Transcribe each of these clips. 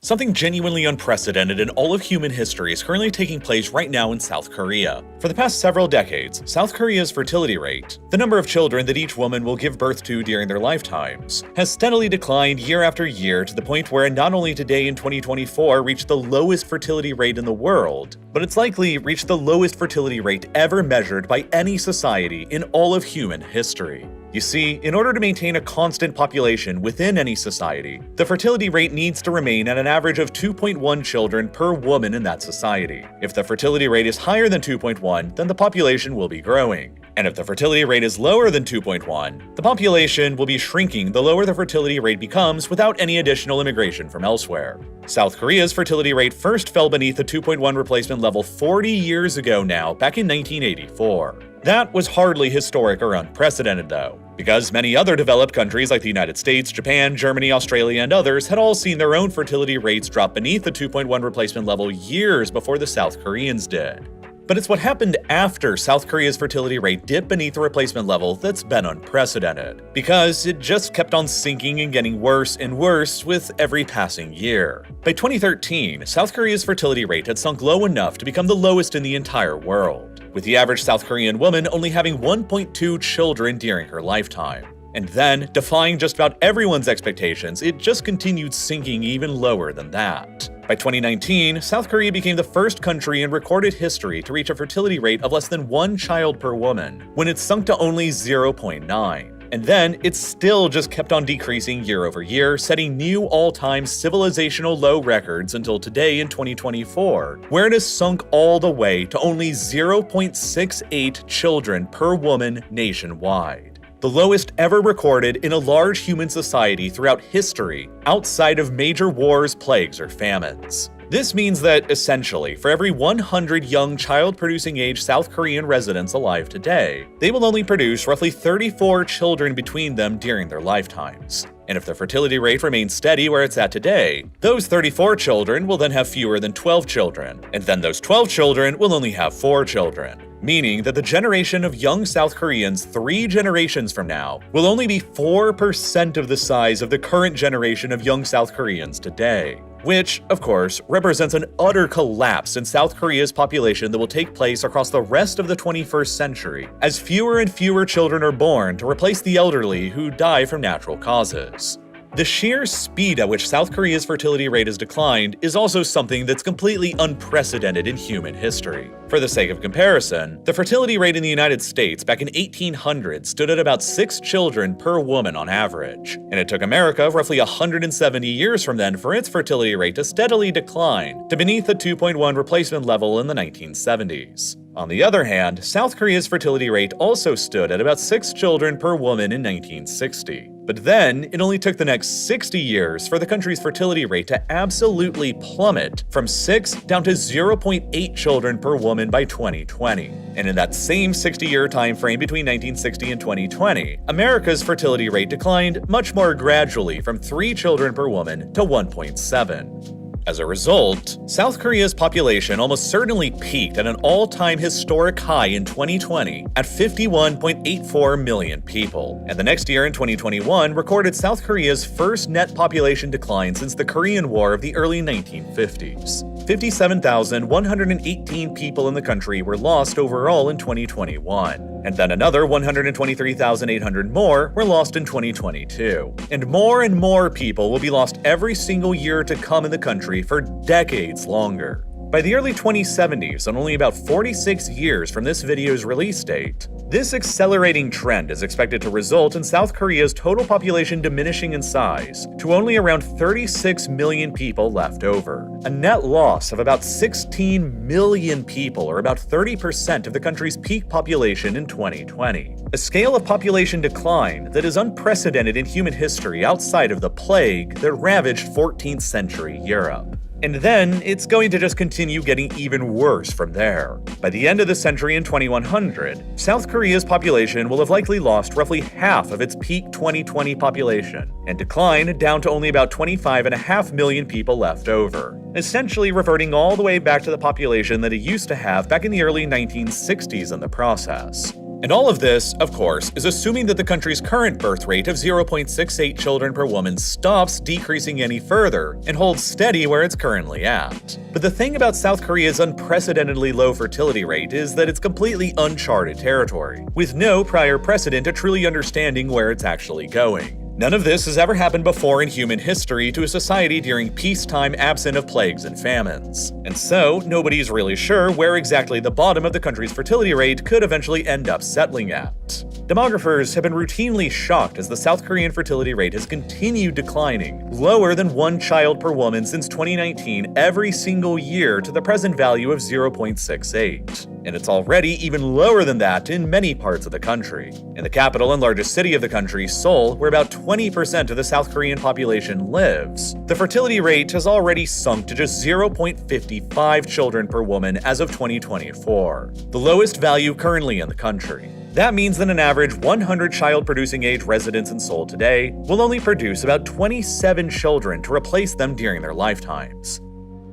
Something genuinely unprecedented in all of human history is currently taking place right now in South Korea. For the past several decades, South Korea's fertility rate, the number of children that each woman will give birth to during their lifetimes, has steadily declined year after year to the point where not only today in 2024 reached the lowest fertility rate in the world, but it's likely reached the lowest fertility rate ever measured by any society in all of human history. You see, in order to maintain a constant population within any society, the fertility rate needs to remain at an average of 2.1 children per woman in that society. If the fertility rate is higher than 2.1, then the population will be growing. And if the fertility rate is lower than 2.1, the population will be shrinking the lower the fertility rate becomes without any additional immigration from elsewhere. South Korea's fertility rate first fell beneath the 2.1 replacement level 40 years ago now, back in 1984. That was hardly historic or unprecedented though, because many other developed countries like the United States, Japan, Germany, Australia, and others had all seen their own fertility rates drop beneath the 2.1 replacement level years before the South Koreans did. But it's what happened after South Korea's fertility rate dipped beneath the replacement level that's been unprecedented, because it just kept on sinking and getting worse and worse with every passing year. By 2013, South Korea's fertility rate had sunk low enough to become the lowest in the entire world, with the average South Korean woman only having 1.2 children during her lifetime. And then, defying just about everyone's expectations, it just continued sinking even lower than that. By 2019, South Korea became the first country in recorded history to reach a fertility rate of less than 1 child per woman, when it sunk to only 0.9. And then, it still just kept on decreasing year over year, setting new all-time civilizational low records until today in 2024, where it has sunk all the way to only 0.68 children per woman nationwide. The lowest ever recorded in a large human society throughout history, outside of major wars, plagues, or famines. This means that, essentially, for every 100 young child-producing age South Korean residents alive today, they will only produce roughly 34 children between them during their lifetimes. And if the fertility rate remains steady where it's at today, those 34 children will then have fewer than 12 children, and then those 12 children will only have 4 children. Meaning that the generation of young South Koreans 3 generations from now will only be 4% of the size of the current generation of young South Koreans today. Which, of course, represents an utter collapse in South Korea's population that will take place across the rest of the 21st century, as fewer and fewer children are born to replace the elderly who die from natural causes. The sheer speed at which South Korea's fertility rate has declined is also something that's completely unprecedented in human history. For the sake of comparison, the fertility rate in the United States back in 1800 stood at about 6 children per woman on average, and it took America roughly 170 years from then for its fertility rate to steadily decline to beneath the 2.1 replacement level in the 1970s. On the other hand, South Korea's fertility rate also stood at about 6 children per woman in 1960. But then, it only took the next 60 years for the country's fertility rate to absolutely plummet from 6 down to 0.8 children per woman by 2020. And in that same 60-year time frame between 1960 and 2020, America's fertility rate declined much more gradually from 3 children per woman to 1.7. As a result, South Korea's population almost certainly peaked at an all-time historic high in 2020 at 51.84 million people, and the next year in 2021 recorded South Korea's first net population decline since the Korean War of the early 1950s. 57,118 people in the country were lost overall in 2021, and then another 123,800 more were lost in 2022. And more people will be lost every single year to come in the country for decades longer. By the early 2070s, and only about 46 years from this video's release date, this accelerating trend is expected to result in South Korea's total population diminishing in size to only around 36 million people left over, a net loss of about 16 million people, or about 30% of the country's peak population in 2020. A scale of population decline that is unprecedented in human history outside of the plague that ravaged 14th century Europe. And then, it's going to just continue getting even worse from there. By the end of the century in 2100, South Korea's population will have likely lost roughly half of its peak 2020 population, and decline down to only about 25.5 million people left over, essentially reverting all the way back to the population that it used to have back in the early 1960s in the process. And all of this, of course, is assuming that the country's current birth rate of 0.68 children per woman stops decreasing any further and holds steady where it's currently at. But the thing about South Korea's unprecedentedly low fertility rate is that it's completely uncharted territory, with no prior precedent to truly understanding where it's actually going. None of this has ever happened before in human history to a society during peacetime absent of plagues and famines. And so, nobody's really sure where exactly the bottom of the country's fertility rate could eventually end up settling at. Demographers have been routinely shocked as the South Korean fertility rate has continued declining, lower than 1 child per woman since 2019 every single year to the present value of 0.68. And it's already even lower than that in many parts of the country. In the capital and largest city of the country, Seoul, where about 20% of the South Korean population lives, the fertility rate has already sunk to just 0.55 children per woman as of 2024, the lowest value currently in the country. That means that an average 100 child-producing age residents in Seoul today will only produce about 27 children to replace them during their lifetimes.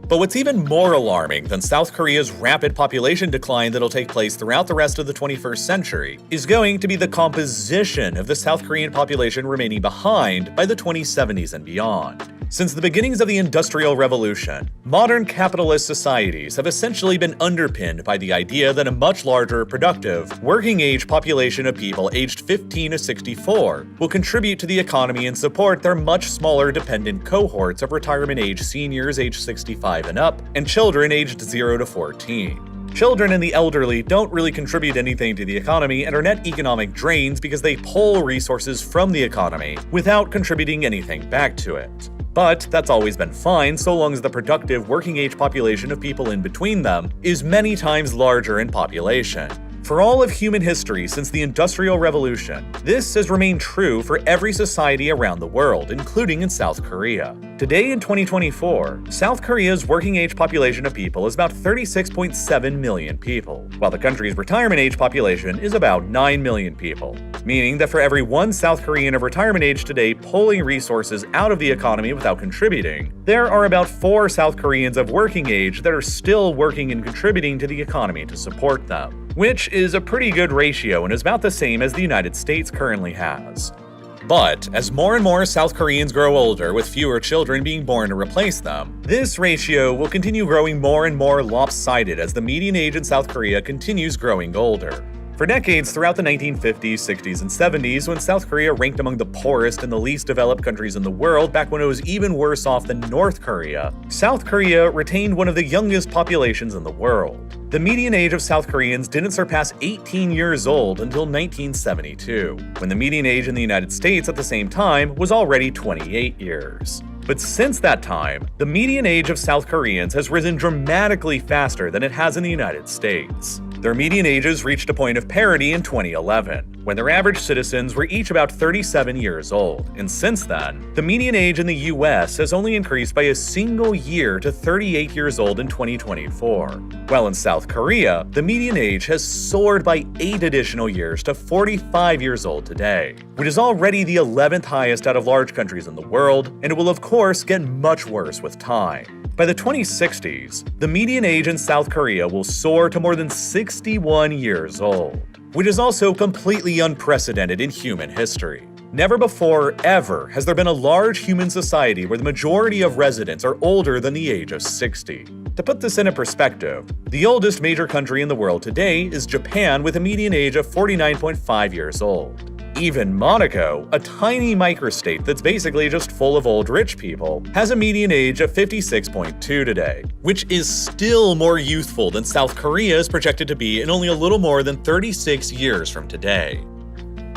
But what's even more alarming than South Korea's rapid population decline that'll take place throughout the rest of the 21st century is going to be the composition of the South Korean population remaining behind by the 2070s and beyond. Since the beginnings of the Industrial Revolution, modern capitalist societies have essentially been underpinned by the idea that a much larger, productive, working-age population of people aged 15 to 64 will contribute to the economy and support their much smaller dependent cohorts of retirement-age seniors aged 65 and up, and children aged 0 to 14. Children and the elderly don't really contribute anything to the economy and are net economic drains because they pull resources from the economy without contributing anything back to it. But that's always been fine so long as the productive working-age population of people in between them is many times larger in population. For all of human history since the Industrial Revolution, this has remained true for every society around the world, including in South Korea. Today in 2024, South Korea's working-age population of people is about 36.7 million people, while the country's retirement-age population is about 9 million people, meaning that for every 1 South Korean of retirement age today pulling resources out of the economy without contributing, there are about 4 South Koreans of working age that are still working and contributing to the economy to support them, which is a pretty good ratio and is about the same as the United States currently has. But as more and more South Koreans grow older with fewer children being born to replace them, this ratio will continue growing more and more lopsided as the median age in South Korea continues growing older. For decades throughout the 1950s, 60s, and 70s, when South Korea ranked among the poorest and the least developed countries in the world back when it was even worse off than North Korea, South Korea retained one of the youngest populations in the world. The median age of South Koreans didn't surpass 18 years old until 1972, when the median age in the United States at the same time was already 28 years. But since that time, the median age of South Koreans has risen dramatically faster than it has in the United States. Their median ages reached a point of parity in 2011, when their average citizens were each about 37 years old, and since then, the median age in the US has only increased by a single year to 38 years old in 2024, while in South Korea, the median age has soared by 8 additional years to 45 years old today, which is already the 11th highest out of large countries in the world, and it will of course get much worse with time. By the 2060s, the median age in South Korea will soar to more than 61 years old, which is also completely unprecedented in human history. Never before, ever, has there been a large human society where the majority of residents are older than the age of 60. To put this into perspective, the oldest major country in the world today is Japan with a median age of 49.5 years old. Even Monaco, a tiny microstate that's basically just full of old rich people, has a median age of 56.2 today, which is still more youthful than South Korea is projected to be in only a little more than 36 years from today.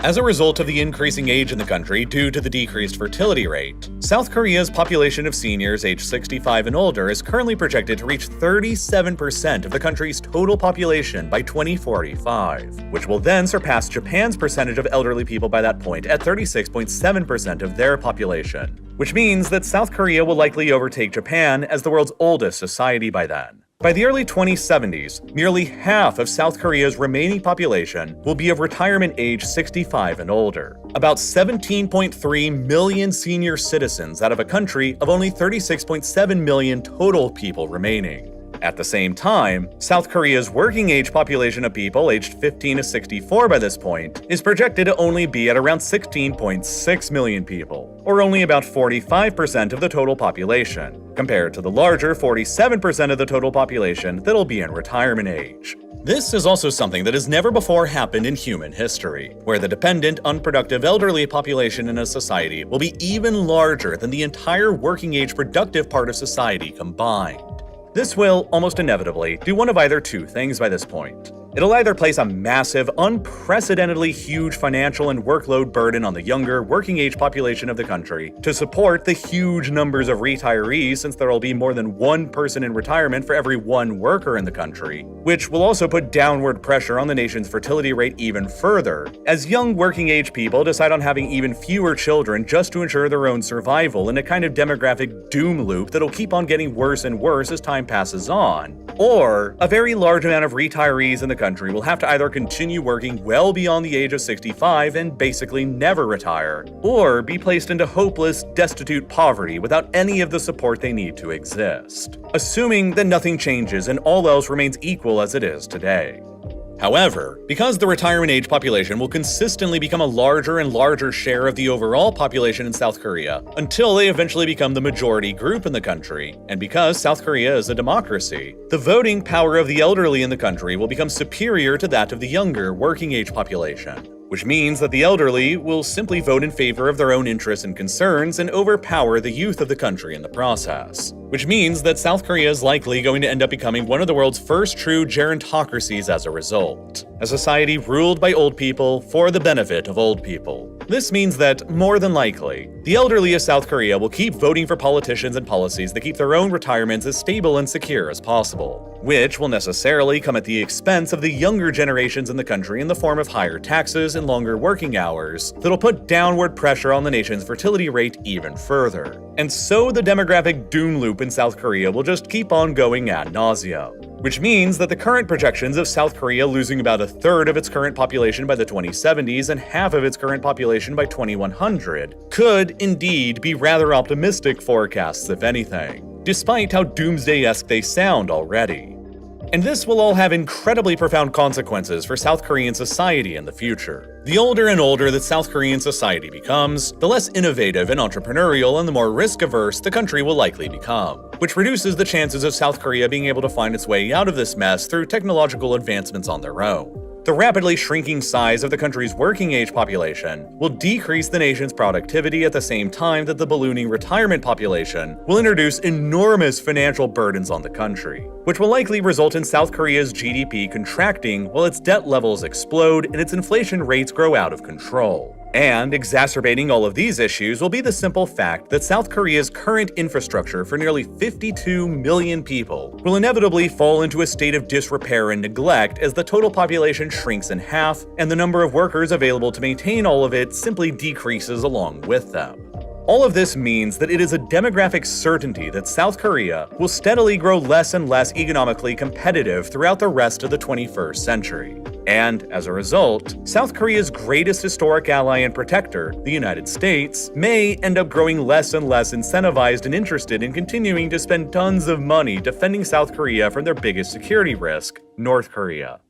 As a result of the increasing age in the country due to the decreased fertility rate, South Korea's population of seniors aged 65 and older is currently projected to reach 37% of the country's total population by 2045, which will then surpass Japan's percentage of elderly people by that point at 36.7% of their population, which means that South Korea will likely overtake Japan as the world's oldest society by then. By the early 2070s, nearly half of South Korea's remaining population will be of retirement age 65 and older, about 17.3 million senior citizens out of a country of only 36.7 million total people remaining. At the same time, South Korea's working-age population of people aged 15 to 64 by this point is projected to only be at around 16.6 million people, or only about 45% of the total population, compared to the larger 47% of the total population that'll be in retirement age. This is also something that has never before happened in human history, where the dependent, unproductive elderly population in a society will be even larger than the entire working-age productive part of society combined. This will, almost inevitably, do one of either two things by this point. It'll either place a massive, unprecedentedly huge financial and workload burden on the younger, working-age population of the country to support the huge numbers of retirees, since there will be more than one person in retirement for every one worker in the country, which will also put downward pressure on the nation's fertility rate even further, as young working-age people decide on having even fewer children just to ensure their own survival in a kind of demographic doom loop that'll keep on getting worse and worse as time passes on. Or, a very large amount of retirees in the country will have to either continue working well beyond the age of 65 and basically never retire, or be placed into hopeless, destitute poverty without any of the support they need to exist, assuming that nothing changes and all else remains equal as it is today. However, because the retirement age population will consistently become a larger and larger share of the overall population in South Korea until they eventually become the majority group in the country, and because South Korea is a democracy, the voting power of the elderly in the country will become superior to that of the younger working age population, which means that the elderly will simply vote in favor of their own interests and concerns and overpower the youth of the country in the process. Which means that South Korea is likely going to end up becoming one of the world's first true gerontocracies as a result. A society ruled by old people for the benefit of old people. This means that, more than likely, the elderly of South Korea will keep voting for politicians and policies that keep their own retirements as stable and secure as possible, which will necessarily come at the expense of the younger generations in the country in the form of higher taxes and longer working hours that'll put downward pressure on the nation's fertility rate even further. And so the demographic doom loop in South Korea will just keep on going ad nauseum. Which means that the current projections of South Korea losing about a third of its current population by the 2070s and half of its current population by 2100 could indeed be rather optimistic forecasts, if anything, despite how doomsday-esque they sound already. And this will all have incredibly profound consequences for South Korean society in the future. The older and older that South Korean society becomes, the less innovative and entrepreneurial and the more risk-averse the country will likely become, which reduces the chances of South Korea being able to find its way out of this mess through technological advancements on their own. The rapidly shrinking size of the country's working-age population will decrease the nation's productivity at the same time that the ballooning retirement population will introduce enormous financial burdens on the country, which will likely result in South Korea's GDP contracting while its debt levels explode and its inflation rates grow out of control. And exacerbating all of these issues will be the simple fact that South Korea's current infrastructure for nearly 52 million people will inevitably fall into a state of disrepair and neglect as the total population shrinks in half and the number of workers available to maintain all of it simply decreases along with them. All of this means that it is a demographic certainty that South Korea will steadily grow less and less economically competitive throughout the rest of the 21st century. And, as a result, South Korea's greatest historic ally and protector, the United States, may end up growing less and less incentivized and interested in continuing to spend tons of money defending South Korea from their biggest security risk, North Korea.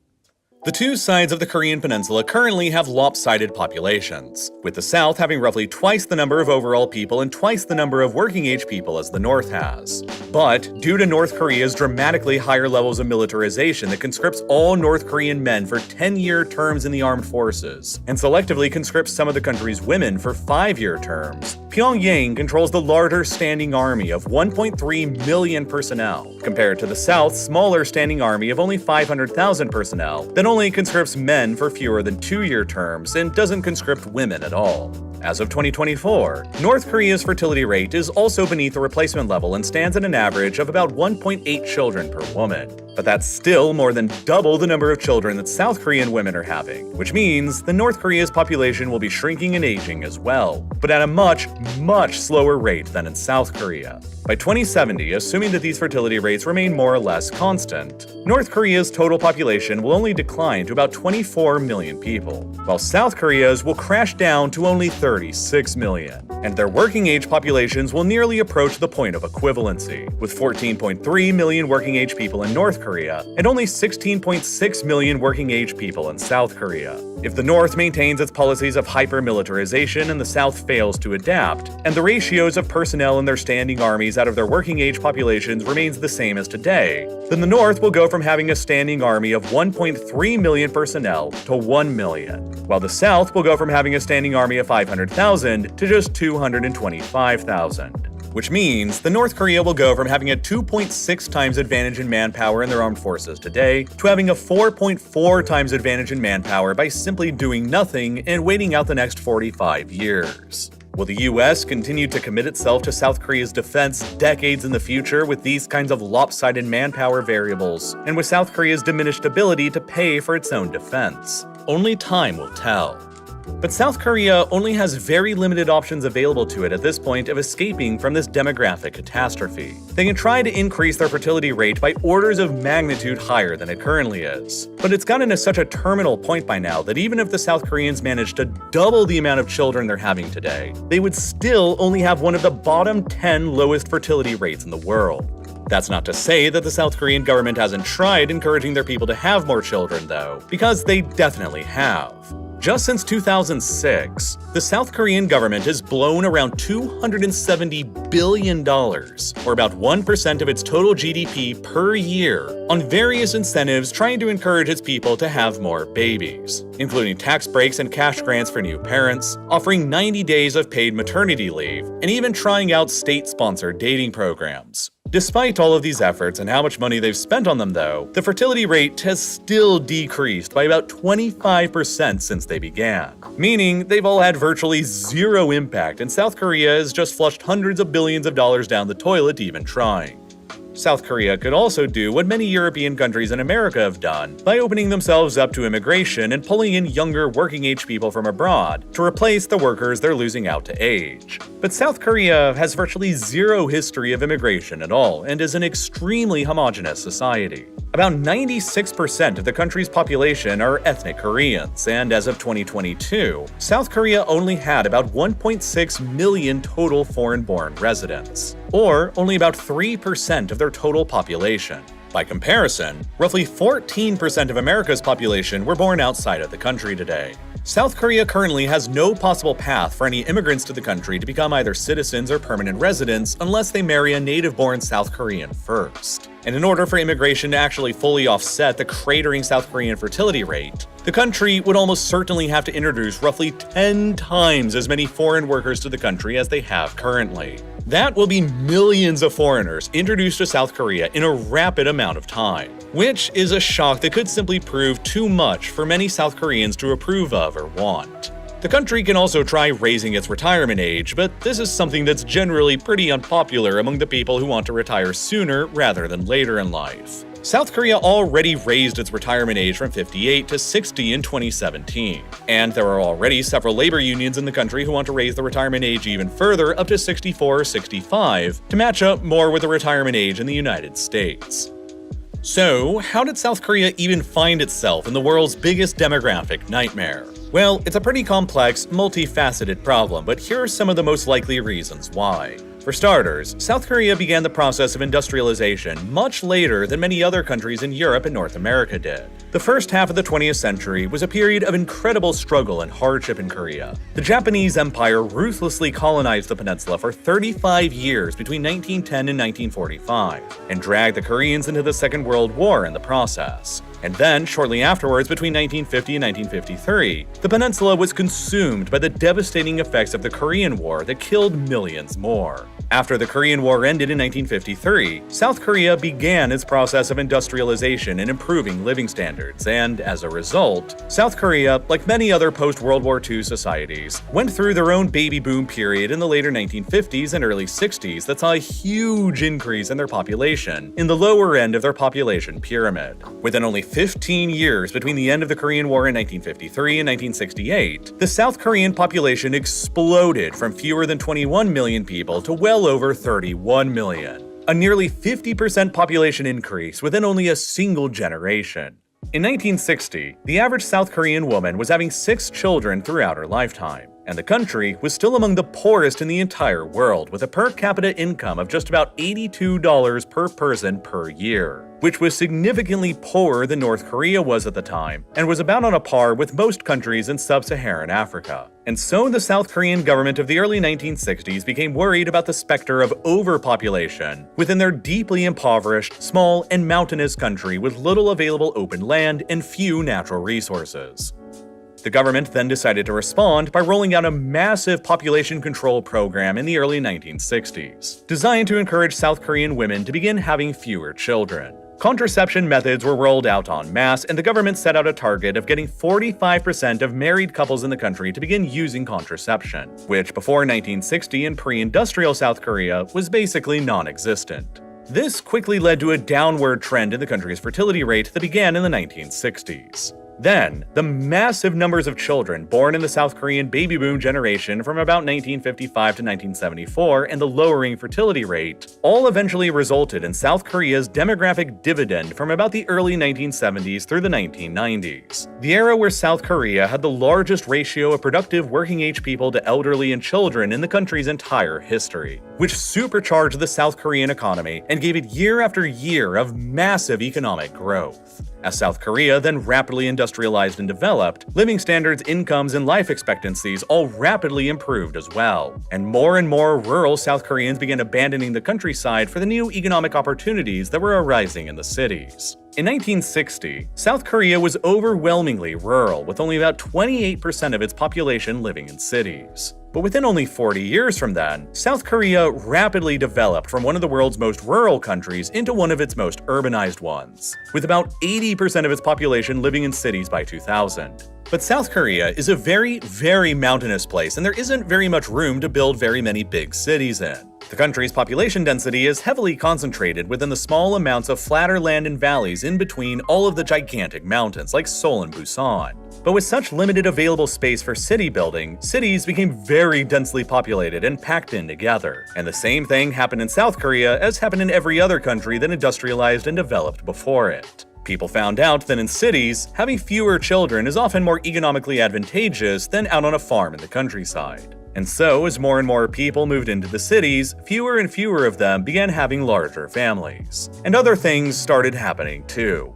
The two sides of the Korean peninsula currently have lopsided populations, with the South having roughly twice the number of overall people and twice the number of working-age people as the North has. But, due to North Korea's dramatically higher levels of militarization that conscripts all North Korean men for 10-year terms in the armed forces, and selectively conscripts some of the country's women for 5-year terms, Pyongyang controls the larger standing army of 1.3 million personnel, compared to the South's smaller standing army of only 500,000 personnel that only conscripts men for fewer than 2-year terms and doesn't conscript women at all. As of 2024, North Korea's fertility rate is also beneath the replacement level and stands at an average of about 1.8 children per woman. But that's still more than double the number of children that South Korean women are having, which means that North Korea's population will be shrinking and aging as well, but at a much, much slower rate than in South Korea. By 2070, assuming that these fertility rates remain more or less constant, North Korea's total population will only decline to about 24 million people, while South Korea's will crash down to only 36 million, and their working-age populations will nearly approach the point of equivalency, with 14.3 million working-age people in North Korea and only 16.6 million working-age people in South Korea. If the North maintains its policies of hyper-militarization and the South fails to adapt, and the ratios of personnel in their standing armies out of their working-age populations remains the same as today, then the North will go from having a standing army of 1.3 million personnel to 1 million, while the South will go from having a standing army of 500,000 to just 225,000. Which means the North Korea will go from having a 2.6 times advantage in manpower in their armed forces today to having a 4.4 times advantage in manpower by simply doing nothing and waiting out the next 45 years. Will the US continue to commit itself to South Korea's defense decades in the future with these kinds of lopsided manpower variables, and with South Korea's diminished ability to pay for its own defense? Only time will tell. But South Korea only has very limited options available to it at this point of escaping from this demographic catastrophe. They can try to increase their fertility rate by orders of magnitude higher than it currently is. But it's gotten to such a terminal point by now that even if the South Koreans managed to double the amount of children they're having today, they would still only have one of the bottom 10 lowest fertility rates in the world. That's not to say that the South Korean government hasn't tried encouraging their people to have more children, though, because they definitely have. Just since 2006, the South Korean government has blown around $270 billion, or about 1% of its total GDP per year, on various incentives trying to encourage its people to have more babies, including tax breaks and cash grants for new parents, offering 90 days of paid maternity leave, and even trying out state-sponsored dating programs. Despite all of these efforts and how much money they've spent on them, though, the fertility rate has still decreased by about 25% since they began, meaning they've all had virtually zero impact, and South Korea has just flushed hundreds of billions of dollars down the toilet even trying. South Korea could also do what many European countries and America have done by opening themselves up to immigration and pulling in younger working-age people from abroad to replace the workers they're losing out to age. But South Korea has virtually zero history of immigration at all and is an extremely homogenous society. About 96% of the country's population are ethnic Koreans, and as of 2022, South Korea only had about 1.6 million total foreign-born residents, or only about 3% of their total population. By comparison, roughly 14% of America's population were born outside of the country today. South Korea currently has no possible path for any immigrants to the country to become either citizens or permanent residents unless they marry a native-born South Korean first. And in order for immigration to actually fully offset the cratering South Korean fertility rate, the country would almost certainly have to introduce roughly 10 times as many foreign workers to the country as they have currently. That will be millions of foreigners introduced to South Korea in a rapid amount of time, which is a shock that could simply prove too much for many South Koreans to approve of or want. The country can also try raising its retirement age, but this is something that's generally pretty unpopular among the people who want to retire sooner rather than later in life. South Korea already raised its retirement age from 58 to 60 in 2017, and there are already several labor unions in the country who want to raise the retirement age even further up to 64 or 65 to match up more with the retirement age in the United States. So, how did South Korea even find itself in the world's biggest demographic nightmare? Well, it's a pretty complex, multifaceted problem, but here are some of the most likely reasons why. For starters, South Korea began the process of industrialization much later than many other countries in Europe and North America did. The first half of the 20th century was a period of incredible struggle and hardship in Korea. The Japanese Empire ruthlessly colonized the peninsula for 35 years between 1910 and 1945, and dragged the Koreans into the Second World War in the process. And then, shortly afterwards, between 1950 and 1953, the peninsula was consumed by the devastating effects of the Korean War that killed millions more. After the Korean War ended in 1953, South Korea began its process of industrialization and improving living standards, and as a result, South Korea, like many other post-World War II societies, went through their own baby boom period in the later 1950s and early 60s that saw a huge increase in their population in the lower end of their population pyramid. Within only 15 years between the end of the Korean War in 1953 and 1968, the South Korean population exploded from fewer than 21 million people to well over 31 million. A nearly 50% population increase within only a single generation. In 1960, the average South Korean woman was having 6 children throughout her lifetime, and the country was still among the poorest in the entire world, with a per capita income of just about $82 per person per year, which was significantly poorer than North Korea was at the time, and was about on a par with most countries in sub-Saharan Africa. And so the South Korean government of the early 1960s became worried about the specter of overpopulation within their deeply impoverished, small, and mountainous country with little available open land and few natural resources. The government then decided to respond by rolling out a massive population control program in the early 1960s, designed to encourage South Korean women to begin having fewer children. Contraception methods were rolled out en masse, and the government set out a target of getting 45% of married couples in the country to begin using contraception, which before 1960 in pre-industrial South Korea was basically non-existent. This quickly led to a downward trend in the country's fertility rate that began in the 1960s. Then, the massive numbers of children born in the South Korean baby boom generation from about 1955 to 1974 and the lowering fertility rate all eventually resulted in South Korea's demographic dividend from about the early 1970s through the 1990s, the era where South Korea had the largest ratio of productive working-age people to elderly and children in the country's entire history, which supercharged the South Korean economy and gave it year after year of massive economic growth. As South Korea then rapidly industrialized and developed, living standards, incomes, and life expectancies all rapidly improved as well, and more rural South Koreans began abandoning the countryside for the new economic opportunities that were arising in the cities. In 1960, South Korea was overwhelmingly rural, with only about 28% of its population living in cities. But within only 40 years from then, South Korea rapidly developed from one of the world's most rural countries into one of its most urbanized ones, with about 80% of its population living in cities by 2000. But South Korea is a very mountainous place, and there isn't very much room to build very many big cities in. The country's population density is heavily concentrated within the small amounts of flatter land and valleys in between all of the gigantic mountains like Seoul and Busan. But with such limited available space for city building, cities became very densely populated and packed in together. And the same thing happened in South Korea as happened in every other country that industrialized and developed before it. People found out that in cities, having fewer children is often more economically advantageous than out on a farm in the countryside. And so, as more and more people moved into the cities, fewer and fewer of them began having larger families. And other things started happening too.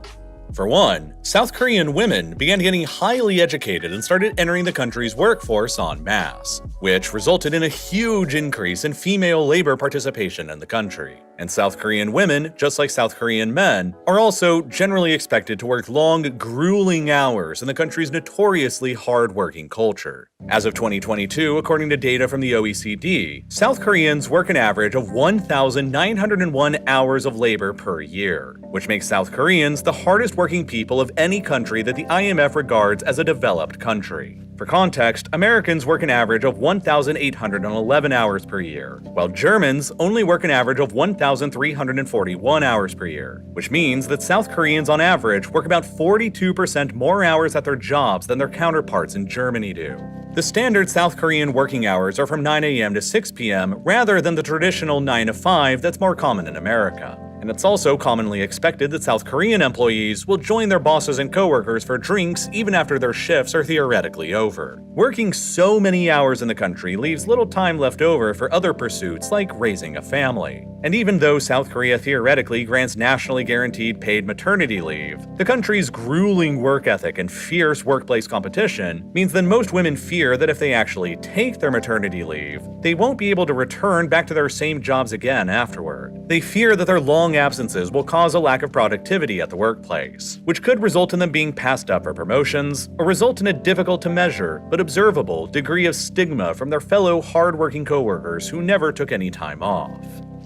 For one, South Korean women began getting highly educated and started entering the country's workforce en masse, which resulted in a huge increase in female labor participation in the country. And South Korean women, just like South Korean men, are also generally expected to work long, grueling hours in the country's notoriously hard-working culture. As of 2022, according to data from the OECD, South Koreans work an average of 1,901 hours of labor per year, which makes South Koreans the hardest working people of any country that the IMF regards as a developed country. For context, Americans work an average of 1,811 hours per year, while Germans only work an average of 1,341 hours per year, which means that South Koreans on average work about 42% more hours at their jobs than their counterparts in Germany do. The standard South Korean working hours are from 9 a.m. to 6 p.m. rather than the traditional 9 to 5 that's more common in America. And it's also commonly expected that South Korean employees will join their bosses and coworkers for drinks even after their shifts are theoretically over. Working so many hours in the country leaves little time left over for other pursuits like raising a family. And even though South Korea theoretically grants nationally guaranteed paid maternity leave, the country's grueling work ethic and fierce workplace competition means that most women fear that if they actually take their maternity leave, they won't be able to return back to their same jobs again afterward. They fear that their long absences will cause a lack of productivity at the workplace, which could result in them being passed up for promotions, or result in a difficult to measure but observable degree of stigma from their fellow hard-working coworkers who never took any time off.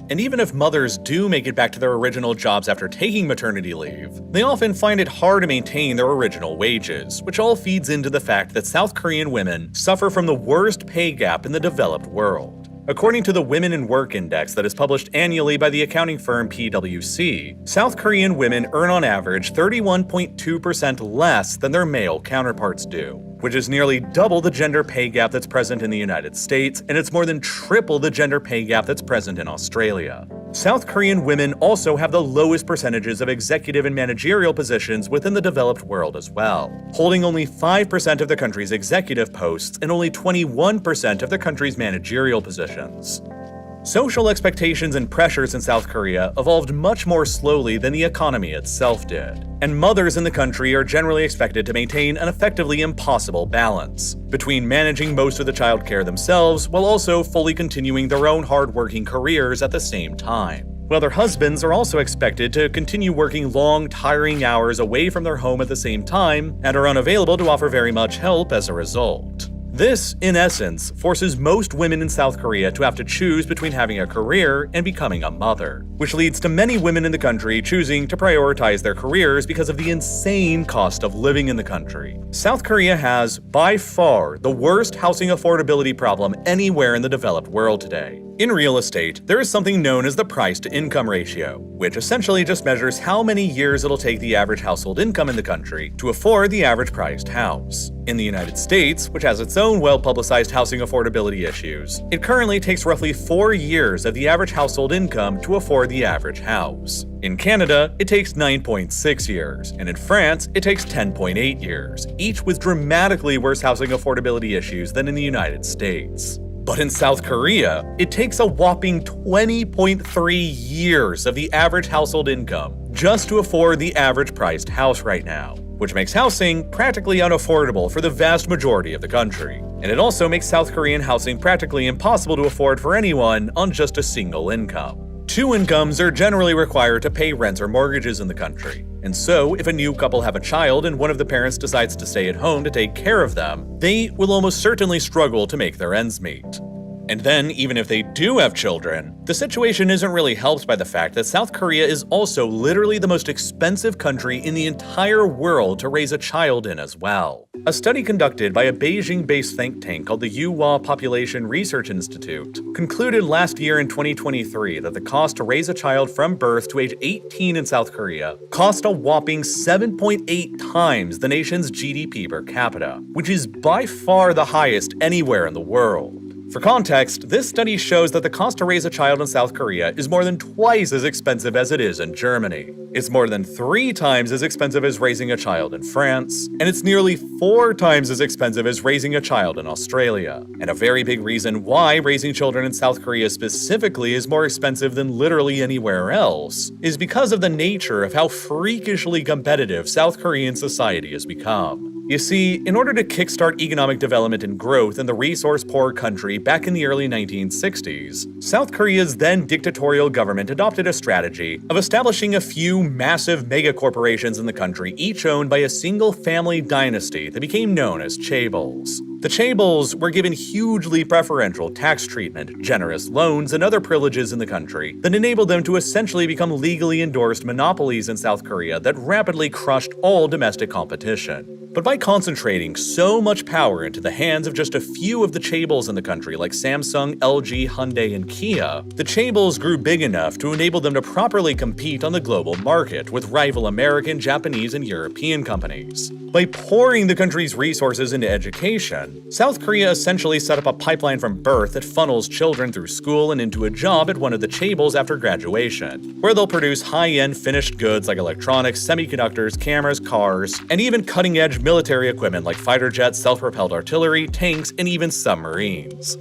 And even if mothers do make it back to their original jobs after taking maternity leave, they often find it hard to maintain their original wages, which all feeds into the fact that South Korean women suffer from the worst pay gap in the developed world. According to the Women in Work Index that is published annually by the accounting firm PwC, South Korean women earn on average 31.2% less than their male counterparts do, which is nearly double the gender pay gap that's present in the United States, and it's more than triple the gender pay gap that's present in Australia. South Korean women also have the lowest percentages of executive and managerial positions within the developed world as well, holding only 5% of the country's executive posts and only 21% of the country's managerial positions. Social expectations and pressures in South Korea evolved much more slowly than the economy itself did, and mothers in the country are generally expected to maintain an effectively impossible balance between managing most of the childcare themselves while also fully continuing their own hard-working careers at the same time. While their husbands are also expected to continue working long, tiring hours away from their home at the same time and are unavailable to offer very much help as a result. This, in essence, forces most women in South Korea to have to choose between having a career and becoming a mother, which leads to many women in the country choosing to prioritize their careers because of the insane cost of living in the country. South Korea has, by far, the worst housing affordability problem anywhere in the developed world today. In real estate, there is something known as the price-to-income ratio, which essentially just measures how many years it'll take the average household income in the country to afford the average-priced house. In the United States, which has its own well-publicized housing affordability issues, it currently takes roughly 4 years of the average household income to afford the average house. In Canada, it takes 9.6 years, and in France, it takes 10.8 years, each with dramatically worse housing affordability issues than in the United States. But in South Korea, it takes a whopping 20.3 years of the average household income just to afford the average-priced house right now, which makes housing practically unaffordable for the vast majority of the country. And it also makes South Korean housing practically impossible to afford for anyone on just a single income. 2 incomes are generally required to pay rents or mortgages in the country. And so, if a new couple have a child and one of the parents decides to stay at home to take care of them, they will almost certainly struggle to make their ends meet. And then, even if they do have children, the situation isn't really helped by the fact that South Korea is also literally the most expensive country in the entire world to raise a child in as well. A study conducted by a Beijing-based think tank called the Yuhua Population Research Institute concluded last year in 2023 that the cost to raise a child from birth to age 18 in South Korea cost a whopping 7.8 times the nation's GDP per capita, which is by far the highest anywhere in the world. For context, this study shows that the cost to raise a child in South Korea is more than twice as expensive as it is in Germany. It's more than 3 times as expensive as raising a child in France, and it's nearly 4 times as expensive as raising a child in Australia. And a very big reason why raising children in South Korea specifically is more expensive than literally anywhere else is because of the nature of how freakishly competitive South Korean society has become. You see, in order to kickstart economic development and growth in the resource-poor country back in the early 1960s, South Korea's then dictatorial government adopted a strategy of establishing a few massive megacorporations in the country, each owned by a single family dynasty that became known as chaebols. The chaebols were given hugely preferential tax treatment, generous loans, and other privileges in the country that enabled them to essentially become legally endorsed monopolies in South Korea that rapidly crushed all domestic competition. But by concentrating so much power into the hands of just a few of the chaebols in the country like Samsung, LG, Hyundai, and Kia, the chaebols grew big enough to enable them to properly compete on the global market with rival American, Japanese, and European companies. By pouring the country's resources into education, South Korea essentially set up a pipeline from birth that funnels children through school and into a job at one of the chaebols after graduation, where they'll produce high-end finished goods like electronics, semiconductors, cameras, cars, and even cutting-edge military equipment like fighter jets, self-propelled artillery, tanks, and even submarines.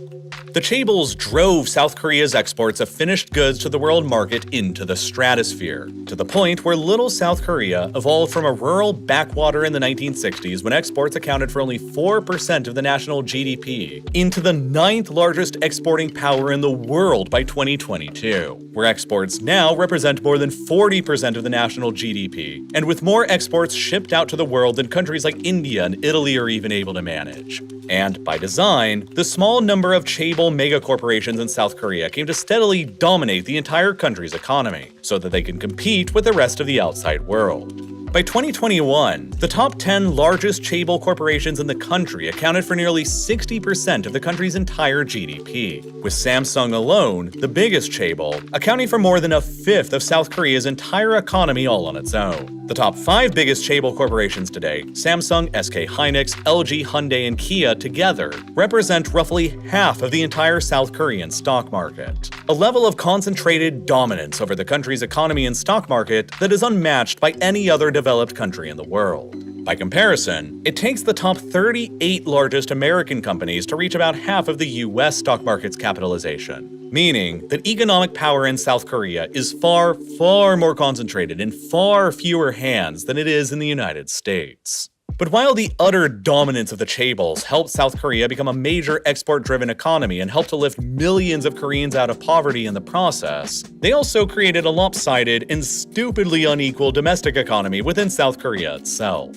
The chaebols drove South Korea's exports of finished goods to the world market into the stratosphere, to the point where little South Korea evolved from a rural backwater in the 1960s when exports accounted for only 4% of the national GDP, into the 9th largest exporting power in the world by 2022, where exports now represent more than 40% of the national GDP, and with more exports shipped out to the world than countries like India and Italy are even able to manage. And by design, the small number of chaebol megacorporations in South Korea came to steadily dominate the entire country's economy, so that they can compete with the rest of the outside world. By 2021, the top 10 largest chaebol corporations in the country accounted for nearly 60% of the country's entire GDP, with Samsung alone, the biggest chaebol, accounting for more than a fifth of South Korea's entire economy all on its own. The top 5 biggest chaebol corporations today, Samsung, SK Hynix, LG, Hyundai, and Kia together, represent roughly half of the entire South Korean stock market. A level of concentrated dominance over the country's economy and stock market that is unmatched by any other developed country in the world. By comparison, it takes the top 38 largest American companies to reach about half of the US stock market's capitalization, meaning that economic power in South Korea is far, far more concentrated in far fewer hands than it is in the United States. But while the utter dominance of the chaebols helped South Korea become a major export-driven economy and helped to lift millions of Koreans out of poverty in the process, they also created a lopsided and stupidly unequal domestic economy within South Korea itself.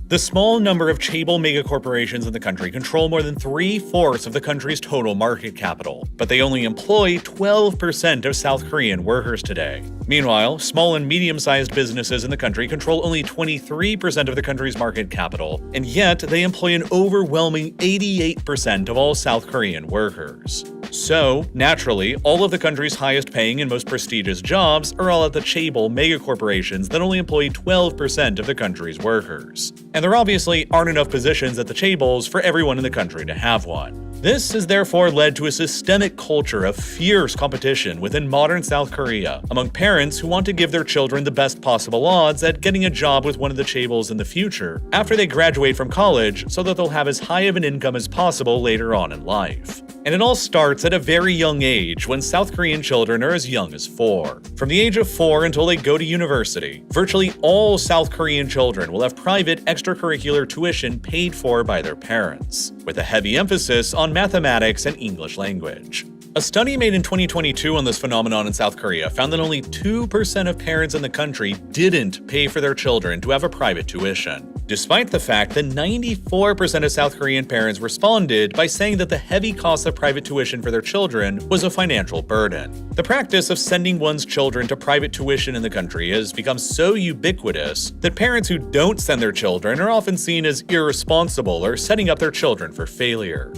The small number of chaebol megacorporations in the country control more than 3/4 of the country's total market capital, but they only employ 12% of South Korean workers today. Meanwhile, small and medium-sized businesses in the country control only 23% of the country's market capital, and yet they employ an overwhelming 88% of all South Korean workers. So, naturally, all of the country's highest-paying and most prestigious jobs are all at the chaebol megacorporations that only employ 12% of the country's workers. And there obviously aren't enough positions at the chaebols for everyone in the country to have one. This has therefore led to a systemic culture of fierce competition within modern South Korea among parents who want to give their children the best possible odds at getting a job with one of the chaebols in the future after they graduate from college so that they'll have as high of an income as possible later on in life. And it all starts at a very young age when South Korean children are as young as 4. From the age of 4 until they go to university, virtually all South Korean children will have private extracurricular tuition paid for by their parents, with a heavy emphasis on mathematics and English language. A study made in 2022 on this phenomenon in South Korea found that only 2% of parents in the country didn't pay for their children to have a private tuition, despite the fact that 94% of South Korean parents responded by saying that the heavy cost of private tuition for their children was a financial burden. The practice of sending one's children to private tuition in the country has become so ubiquitous that parents who don't send their children are often seen as irresponsible or setting up their children for failure.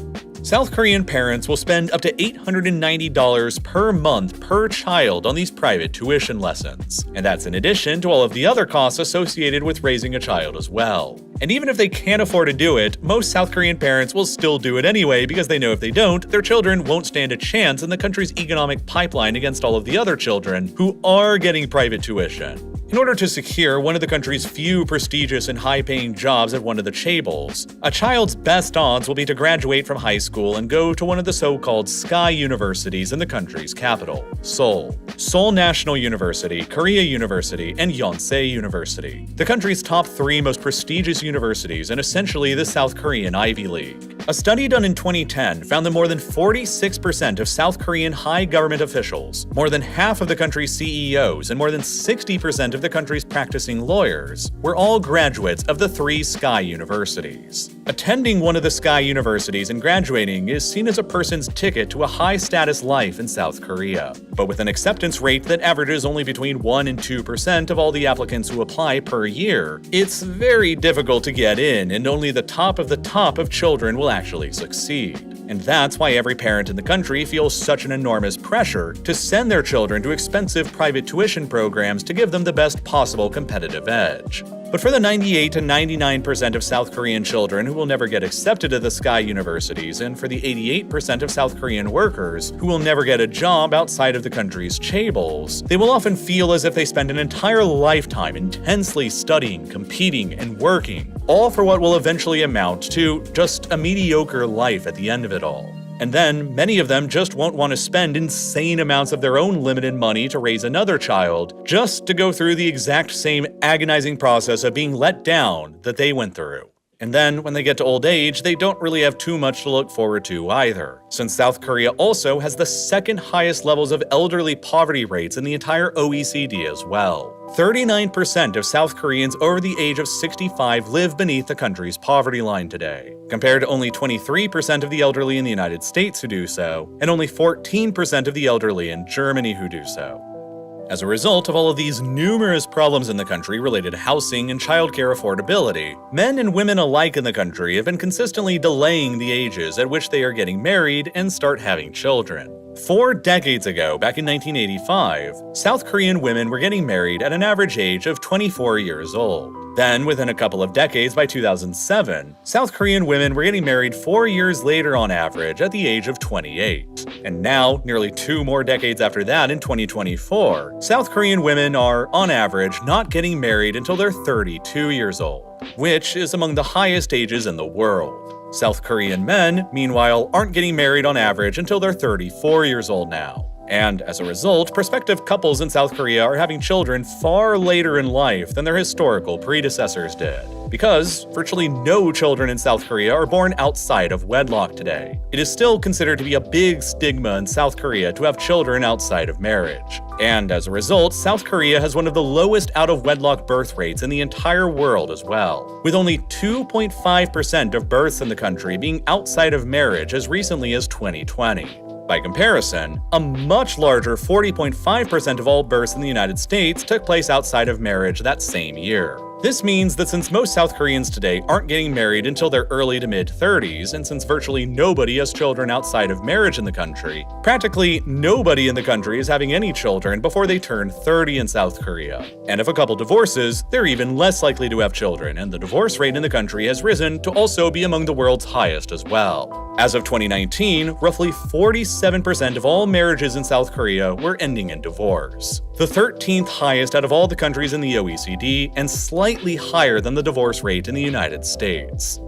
South Korean parents will spend up to $890 per month per child on these private tuition lessons, and that's in addition to all of the other costs associated with raising a child as well. And even if they can't afford to do it, most South Korean parents will still do it anyway because they know if they don't, their children won't stand a chance in the country's economic pipeline against all of the other children who are getting private tuition. In order to secure one of the country's few prestigious and high-paying jobs at one of the chaebols, a child's best odds will be to graduate from high school and go to one of the so-called sky universities in the country's capital, Seoul. Seoul National University, Korea University, and Yonsei University, the country's top 3 most prestigious universities and essentially the South Korean Ivy League. A study done in 2010 found that more than 46% of South Korean high government officials, more than half of the country's CEOs, and more than 60% of the country's practicing lawyers were all graduates of the 3 Sky Universities. Attending one of the Sky Universities and graduating is seen as a person's ticket to a high-status life in South Korea, but with an acceptance rate that averages only between 1% and 2% of all the applicants who apply per year, it's very difficult to get in, and only the top of children will actually succeed. And that's why every parent in the country feels such an enormous pressure to send their children to expensive private tuition programs to give them the best possible competitive edge. But for the 98 to 99% of South Korean children who will never get accepted to the Sky Universities, and for the 88% of South Korean workers who will never get a job outside of the country's chaebols, they will often feel as if they spend an entire lifetime intensely studying, competing, and working, all for what will eventually amount to just a mediocre life at the end of it all. And then, many of them just won't want to spend insane amounts of their own limited money to raise another child, just to go through the exact same agonizing process of being let down that they went through. And then, when they get to old age, they don't really have too much to look forward to either, since South Korea also has the second highest levels of elderly poverty rates in the entire OECD as well. 39% of South Koreans over the age of 65 live beneath the country's poverty line today, compared to only 23% of the elderly in the United States who do so, and only 14% of the elderly in Germany who do so. As a result of all of these numerous problems in the country related to housing and childcare affordability, men and women alike in the country have been consistently delaying the ages at which they are getting married and start having children. 4 decades ago, back in 1985, South Korean women were getting married at an average age of 24 years old. Then, within a couple of decades, by 2007, South Korean women were getting married 4 years later on average at the age of 28. And now, nearly 2 more decades after that in 2024, South Korean women are, on average, not getting married until they're 32 years old, which is among the highest ages in the world. South Korean men, meanwhile, aren't getting married on average until they're 34 years old now. And as a result, prospective couples in South Korea are having children far later in life than their historical predecessors did, because virtually no children in South Korea are born outside of wedlock today. It is still considered to be a big stigma in South Korea to have children outside of marriage. And as a result, South Korea has one of the lowest out-of-wedlock birth rates in the entire world as well, with only 2.5% of births in the country being outside of marriage as recently as 2020. By comparison, a much larger 40.5% of all births in the United States took place outside of marriage that same year. This means that since most South Koreans today aren't getting married until their early to mid-30s, and since virtually nobody has children outside of marriage in the country, practically nobody in the country is having any children before they turn 30 in South Korea. And if a couple divorces, they're even less likely to have children, and the divorce rate in the country has risen to also be among the world's highest as well. As of 2019, roughly 47% of all marriages in South Korea were ending in divorce, the 13th highest out of all the countries in the OECD, and slightly higher than the divorce rate in the United States.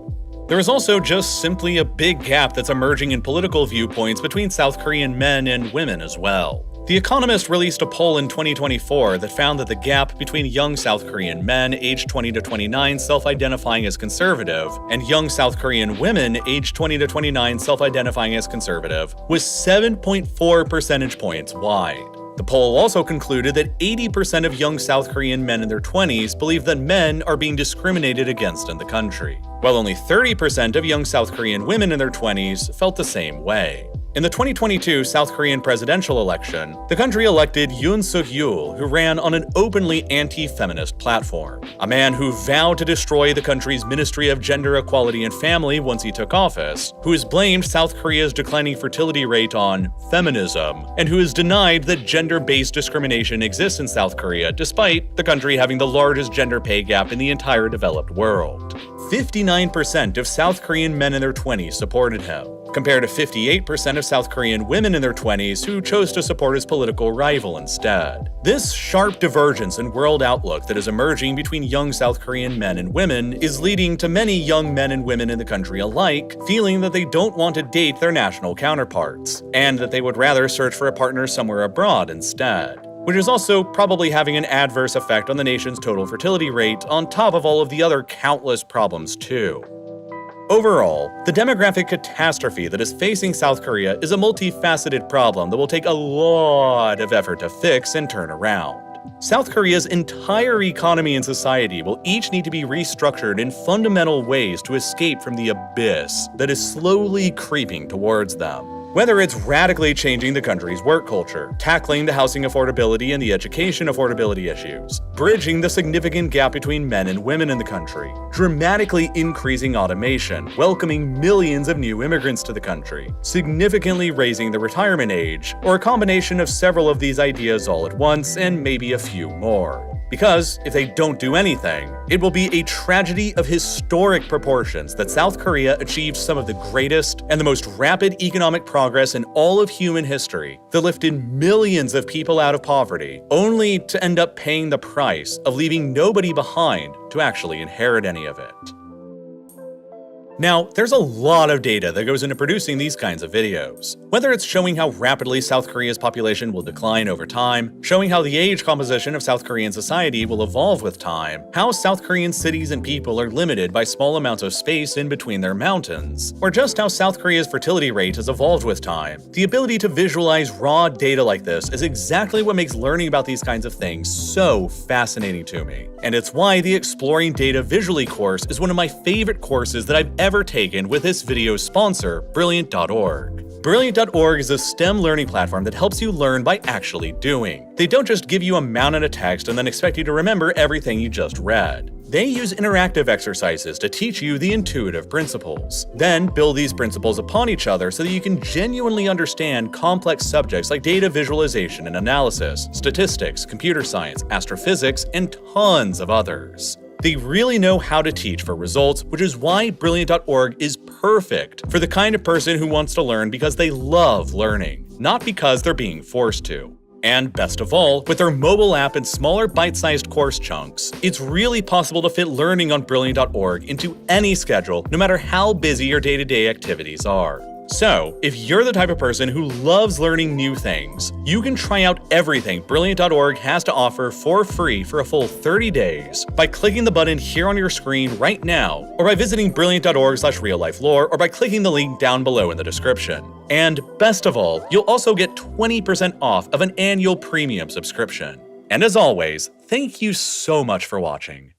There is also just simply a big gap that's emerging in political viewpoints between South Korean men and women as well. The Economist released a poll in 2024 that found that the gap between young South Korean men aged 20 to 29 self-identifying as conservative and young South Korean women aged 20 to 29 self-identifying as conservative was 7.4 percentage points wide. The poll also concluded that 80% of young South Korean men in their 20s believe that men are being discriminated against in the country, while only 30% of young South Korean women in their 20s felt the same way. In the 2022 South Korean presidential election, the country elected Yoon Suk-yeol, who ran on an openly anti-feminist platform. A man who vowed to destroy the country's Ministry of Gender Equality and Family once he took office, who has blamed South Korea's declining fertility rate on feminism, and who has denied that gender-based discrimination exists in South Korea despite the country having the largest gender pay gap in the entire developed world. 59% of South Korean men in their 20s supported him, compared to 58% of South Korean women in their 20s who chose to support his political rival instead. This sharp divergence in world outlook that is emerging between young South Korean men and women is leading to many young men and women in the country alike feeling that they don't want to date their national counterparts, and that they would rather search for a partner somewhere abroad instead, which is also probably having an adverse effect on the nation's total fertility rate on top of all of the other countless problems too. Overall, the demographic catastrophe that is facing South Korea is a multifaceted problem that will take a lot of effort to fix and turn around. South Korea's entire economy and society will each need to be restructured in fundamental ways to escape from the abyss that is slowly creeping towards them. Whether it's radically changing the country's work culture, tackling the housing affordability and the education affordability issues, bridging the significant gap between men and women in the country, dramatically increasing automation, welcoming millions of new immigrants to the country, significantly raising the retirement age, or a combination of several of these ideas all at once and maybe a few more. Because if they don't do anything, it will be a tragedy of historic proportions that South Korea achieves some of the greatest and the most rapid economic progress in all of human history that lifted millions of people out of poverty, only to end up paying the price of leaving nobody behind to actually inherit any of it. Now, there's a lot of data that goes into producing these kinds of videos. Whether it's showing how rapidly South Korea's population will decline over time, showing how the age composition of South Korean society will evolve with time, how South Korean cities and people are limited by small amounts of space in between their mountains, or just how South Korea's fertility rate has evolved with time, the ability to visualize raw data like this is exactly what makes learning about these kinds of things so fascinating to me. And it's why the Exploring Data Visually course is one of my favorite courses that I've ever taken with this video's sponsor, Brilliant.org. Brilliant.org is a STEM learning platform that helps you learn by actually doing. They don't just give you a mountain of text and then expect you to remember everything you just read. They use interactive exercises to teach you the intuitive principles, then build these principles upon each other so that you can genuinely understand complex subjects like data visualization and analysis, statistics, computer science, astrophysics, and tons of others. They really know how to teach for results, which is why Brilliant.org is perfect for the kind of person who wants to learn because they love learning, not because they're being forced to. And best of all, with their mobile app and smaller bite-sized course chunks, it's really possible to fit learning on Brilliant.org into any schedule, no matter how busy your day-to-day activities are. So, if you're the type of person who loves learning new things, you can try out everything Brilliant.org has to offer for free for a full 30 days by clicking the button here on your screen right now, or by visiting Brilliant.org/real-life-lore, or by clicking the link down below in the description. And best of all, you'll also get 20% off of an annual premium subscription. And as always, thank you so much for watching.